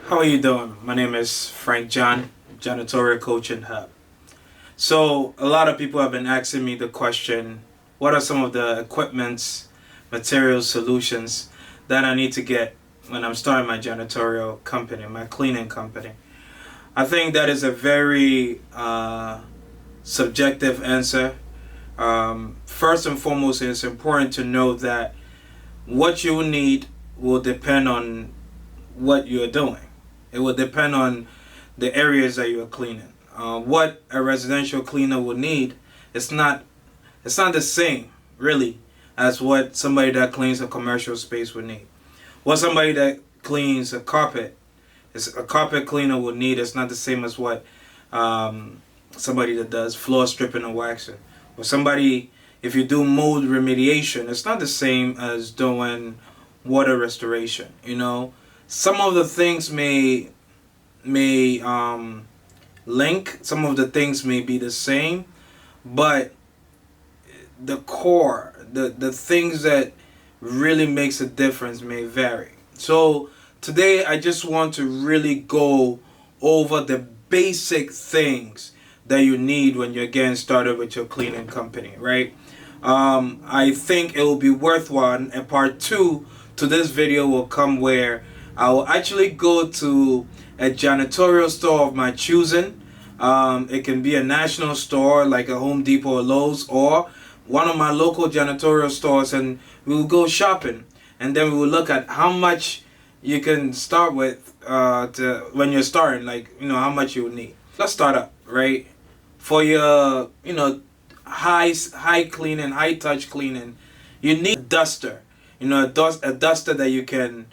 How are you doing? My name is Frank John, Janitorial Coach and Hub. So a lot of people have been asking me the question, what are some of the equipments, materials, solutions that I need to get when I'm starting my janitorial company, my cleaning company? I think that is a very subjective answer. First and foremost, it's important to know that what you need will depend on what you're doing. It will depend on the areas that you're cleaning. What a residential cleaner will need, it's not the same really as what somebody that cleans a commercial space would need. What somebody that cleans a carpet, is a carpet cleaner will need, it's not the same as what somebody that does floor stripping and waxing. Or somebody, if you do mold remediation, it's not the same as doing water restoration. You know, some of the things may link, some of the things may be the same, but the core, the things that really makes a difference may vary. So today I just want to really go over the basic things that you need when you're getting started with your cleaning company, right? I think it will be worthwhile. A part 2 to this video will come where I will actually go to a janitorial store of my choosing. It can be a national store like a Home Depot or Lowe's, or one of my local janitorial stores, and we will go shopping, and then we will look at how much you can start with when you're starting, like, you know, how much you will need. Let's start up, right? For your, you know, high cleaning, high touch cleaning, you need a duster. You know, a duster that you can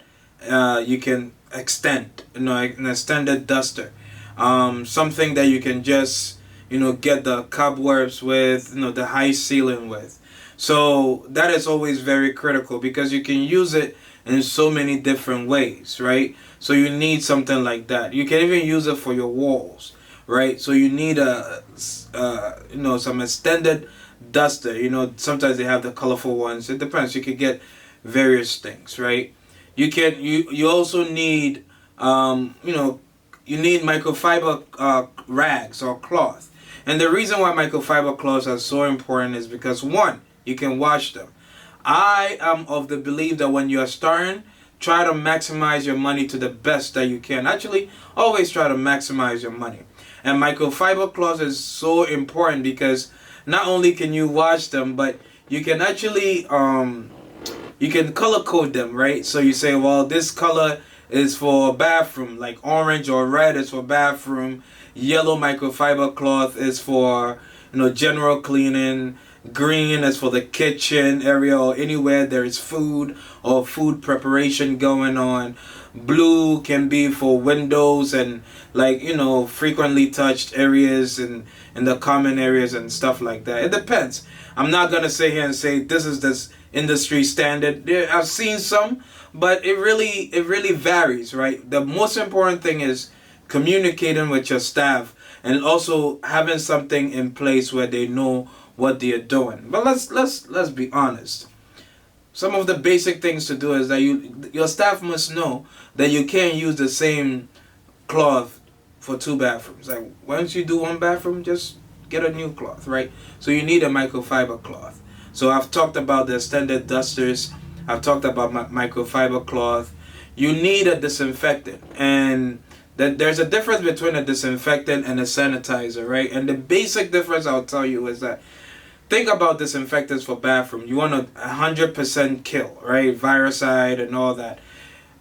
extend, you know, an extended duster. Something that you can just, you know, get the cobwebs with, you know, the high ceiling with. So that is always very critical because you can use it in so many different ways, right? So you need something like that. You can even use it for your walls, right? So you need you know, some extended duster. You know, sometimes they have the colorful ones. It depends. You can get various things, right? You also need you know, you need microfiber rags or cloth. And the reason why microfiber cloths are so important is because, one, you can wash them. I am of the belief that when you are starting, try to maximize your money to the best that you can. Actually, always try to maximize your money. And microfiber cloths is so important because not only can you wash them, but you can actually you can color code them, right? So you say, well, this color is for bathroom, like orange or red is for bathroom, yellow microfiber cloth is for, you know, general cleaning, green is for the kitchen area or anywhere there is food or food preparation going on, blue can be for windows and, like, you know, frequently touched areas and in the common areas and stuff like that. It depends. I'm not gonna sit here and say this is this industry standard. I've seen some, but it really varies, right? The most important thing is communicating with your staff and also having something in place where they know what they're doing. But let's be honest. Some of the basic things to do is that your staff must know that you can't use the same cloth for 2 bathrooms. Like, once you do 1 bathroom, just get a new cloth, right? So you need a microfiber cloth. So I've talked about the extended dusters. I've talked about microfiber cloth. You need a disinfectant, and there's a difference between a disinfectant and a sanitizer, right? And the basic difference I'll tell you is that, think about disinfectants for bathroom. You want a 100% kill, right? Viricide and all that.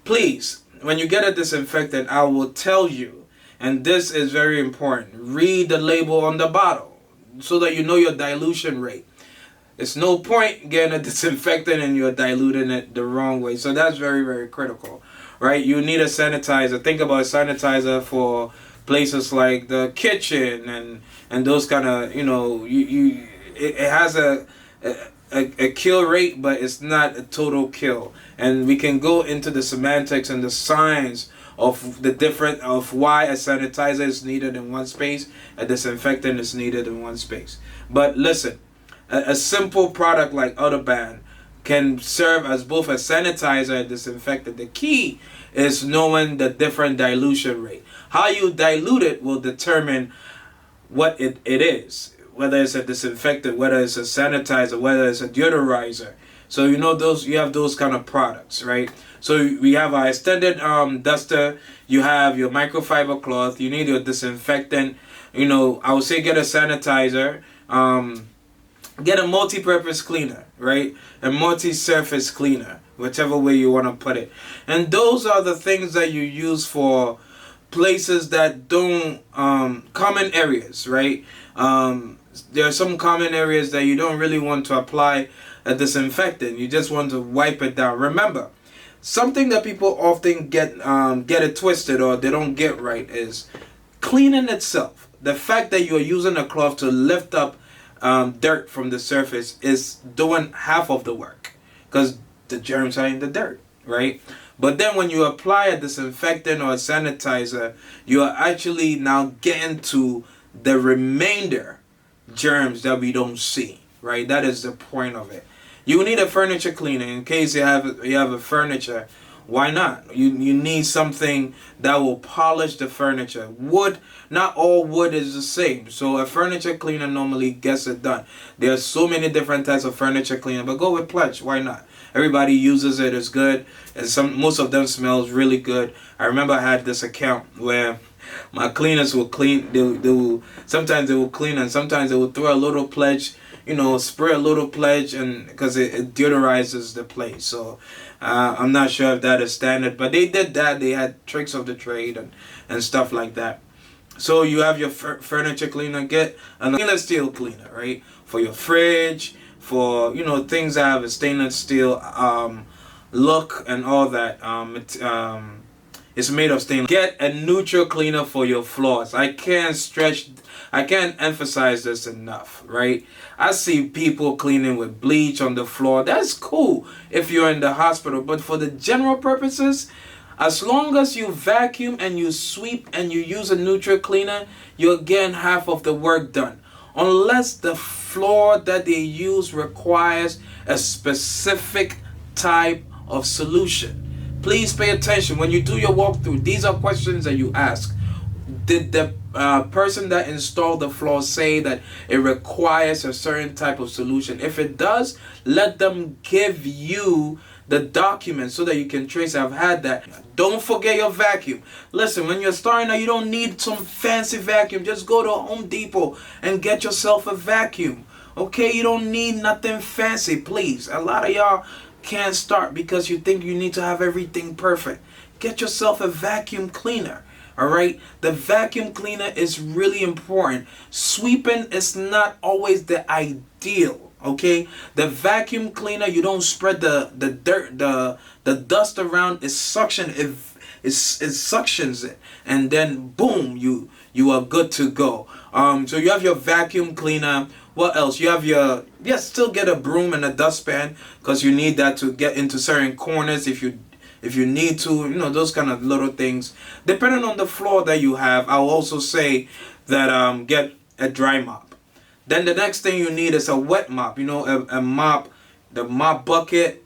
Please, when you get a disinfectant, I will tell you, and this is very important, read the label on the bottle so that you know your dilution rate. It's no point getting a disinfectant and you're diluting it the wrong way. So that's very, very critical, right? You need a sanitizer. Think about a sanitizer for places like the kitchen and those kind of, you know, it has a kill rate, but it's not a total kill. And we can go into the semantics and the science of the different of why a sanitizer is needed in one space, a disinfectant is needed in one space. But listen, a simple product like Autobahn can serve as both a sanitizer and disinfectant. The key is knowing the different dilution rate. How you dilute it will determine what it is, whether it's a disinfectant, whether it's a sanitizer, whether it's a deodorizer. So you know those, you have those kind of products, right? So we have our extended duster, you have your microfiber cloth, you need your disinfectant, you know, I would say get a sanitizer, get a multi-purpose cleaner, right? A multi-surface cleaner, whichever way you want to put it. And those are the things that you use for places that don't, common areas, right? There are some common areas that you don't really want to apply a disinfectant. You just want to wipe it down. Remember, something that people often get it twisted or they don't get right is cleaning itself. The fact that you are using a cloth to lift up dirt from the surface is doing half of the work, because the germs are in the dirt, right? But then when you apply a disinfectant or a sanitizer, you are actually now getting to the remainder germs that we don't see, right? That is the point of it. You need a furniture cleaner in case you have a furniture. Why not? You need something that will polish the furniture. Wood, not all wood is the same. So a furniture cleaner normally gets it done. There are so many different types of furniture cleaner, but go with Pledge. Why not? Everybody uses it. It's good. And most of them smells really good. I remember I had this account where my cleaners will clean. Sometimes they will clean, and sometimes they will throw a little Pledge, you know, spray a little Pledge, and because it deodorizes the place. So I'm not sure if that is standard, but they did that. They had tricks of the trade and stuff like that. So you have your furniture cleaner. Get a stainless steel cleaner, right? For your fridge, for, you know, things that have a stainless steel look and all that. It's made of stainless. Get a neutral cleaner for your floors. I can't emphasize this enough, right? I see people cleaning with bleach on the floor. That's cool if you're in the hospital, but for the general purposes, as long as you vacuum and you sweep and you use a neutral cleaner, you're getting half of the work done. Unless the floor that they use requires a specific type of solution. Please pay attention when you do your walkthrough. These are questions that you ask. Did the person that installed the floor say that it requires a certain type of solution? If it does, let them give you the document so that you can trace. I've had that. Don't forget your vacuum. Listen, when you're starting out, you don't need some fancy vacuum. Just go to Home Depot and get yourself a vacuum. Okay, you don't need nothing fancy, please. A lot of y'all can't start because you think you need to have everything perfect. Get yourself a vacuum cleaner. All right, the vacuum cleaner is really important. Sweeping is not always the ideal. Okay, the vacuum cleaner, you don't spread the dirt, the dust around. It suctions it, and then boom, you are good to go. So you have your vacuum cleaner. What else? You have your, yes, still get a broom and a dustpan, because you need that to get into certain corners if you need to, you know, those kind of little things. Depending on the floor that you have, I'll also say that get a dry mop. Then the next thing you need is a wet mop. You know, a mop, the mop bucket,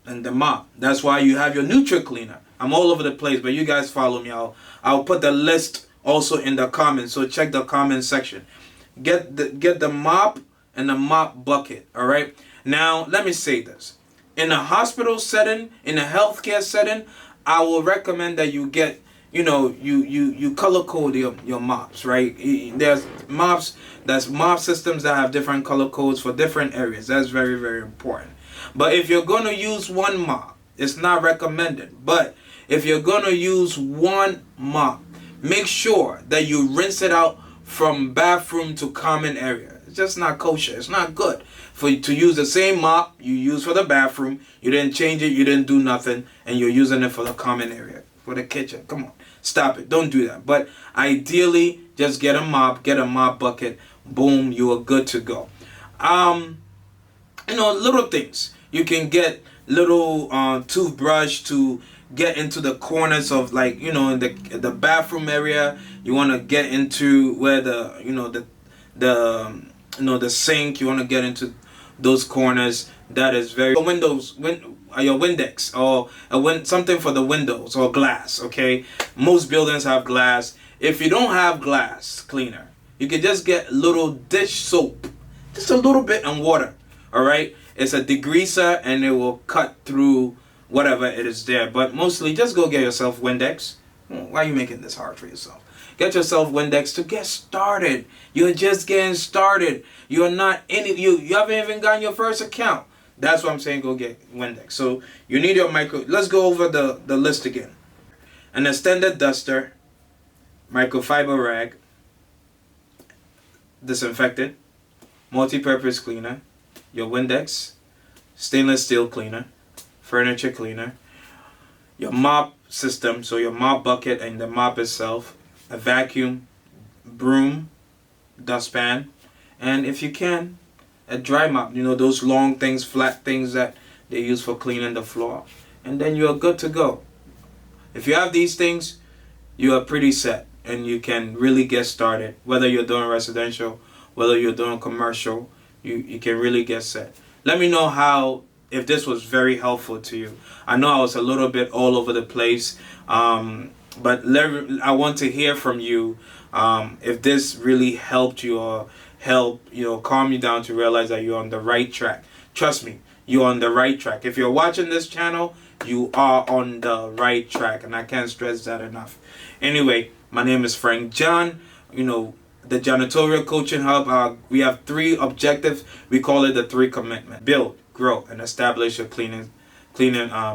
and the mop. That's why you have your neutral cleaner. I'm all over the place, but you guys follow me. I'll put the list also in the comments, so check the comment section. Get the mop and the mop bucket. All right. Now let me say this: in a hospital setting, in a healthcare setting, I will recommend that you get, you know, you color code your mops, right? There's mops, that's mop systems that have different color codes for different areas. That's very, very important. But if you're going to use one mop, it's not recommended. But if you're going to use one mop, make sure that you rinse it out from bathroom to common area. It's just not kosher. It's not good for you to use the same mop you use for the bathroom. You didn't change it, you didn't do nothing, and you're using it for the common area, for the kitchen. Come on, stop it. Don't do that. But ideally, just get a mop bucket. Boom, you are good to go. You know, little things. You can get little toothbrush to get into the corners of, like, you know, in the bathroom area. You want to get into where the, you know, the sink. You want to get into those corners. That is very. your Windex or something for the windows or glass. Okay, most buildings have glass. If you don't have glass cleaner, you can just get little dish soap, just a little bit and water. All right, it's a degreaser and it will cut through whatever it is there. But mostly, just go get yourself Windex. Why are you making this hard for yourself? Get yourself Windex to get started. You're just getting started. You're not any. You haven't even gotten your first account. That's what I'm saying. Go get Windex. So you need your Let's go over the list again. An extended duster, microfiber rag, disinfectant, multi-purpose cleaner, your Windex, stainless steel cleaner, furniture cleaner, your mop system, so your mop bucket and the mop itself, a vacuum, broom, dustpan, and if you can, a dry mop. You know, those long things, flat things that they use for cleaning the floor. And then you're good to go. If you have these things, you are pretty set and you can really get started. Whether you're doing residential, whether you're doing commercial, you can really get set. Let me know if this was very helpful to you. I know I was a little bit all over the place, but I want to hear from you if this really helped you or calm you down to realize that you're on the right track. Trust me, you're on the right track. If you're watching this channel, you are on the right track, and I can't stress that enough. Anyway, my name is Frank John. The Janitorial Coaching Hub, we have 3 objectives. We call it the 3 commitment. Build, grow, and establish a cleaning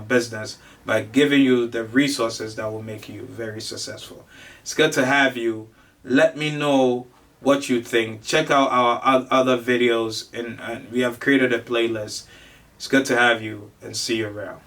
business by giving you the resources that will make you very successful. It's good to have you. Let me know what you think. Check out our other videos, and we have created a playlist. It's good to have you, and see you around.